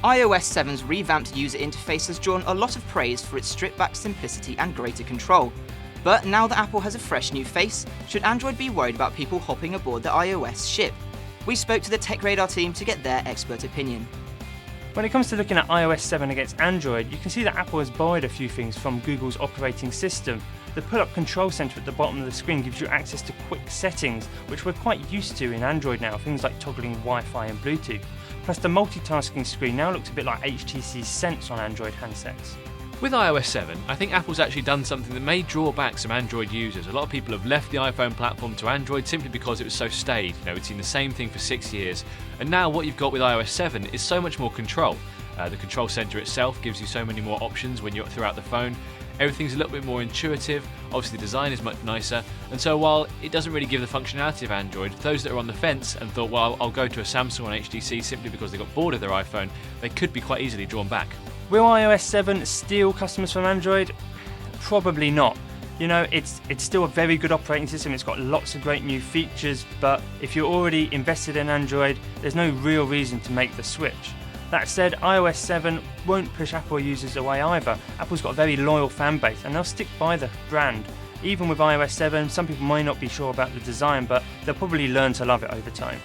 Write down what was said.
iOS 7's revamped user interface has drawn a lot of praise for its stripped-back simplicity and greater control. But now that Apple has a fresh new face, should Android be worried about people hopping aboard the iOS ship? We spoke to the TechRadar team to get their expert opinion. When it comes to looking at iOS 7 against Android, you can see that Apple has borrowed a few things from Google's operating system. The pull-up control center at the bottom of the screen gives you access to quick settings, which we're quite used to in Android now, things like toggling Wi-Fi and Bluetooth. Plus the multitasking screen now looks a bit like HTC Sense on Android handsets. With iOS 7, I think Apple's actually done something that may draw back some Android users. A lot of people have left the iPhone platform to Android simply because it was so staid. We'd seen the same thing for 6 years. And now what you've got with iOS 7 is so much more control. The control center itself gives you so many more options when you're throughout the phone. Everything's a little bit more intuitive. Obviously the design is much nicer. And so while it doesn't really give the functionality of Android, those that are on the fence and thought, well, I'll go to a Samsung or an HTC simply because they got bored of their iPhone, they could be quite easily drawn back. Will iOS 7 steal customers from Android? Probably not. It's still a very good operating system, it's got lots of great new features, but if you're already invested in Android, there's no real reason to make the switch. That said, iOS 7 won't push Apple users away either. Apple's got a very loyal fan base and they'll stick by the brand. Even with iOS 7, some people might not be sure about the design, but they'll probably learn to love it over time.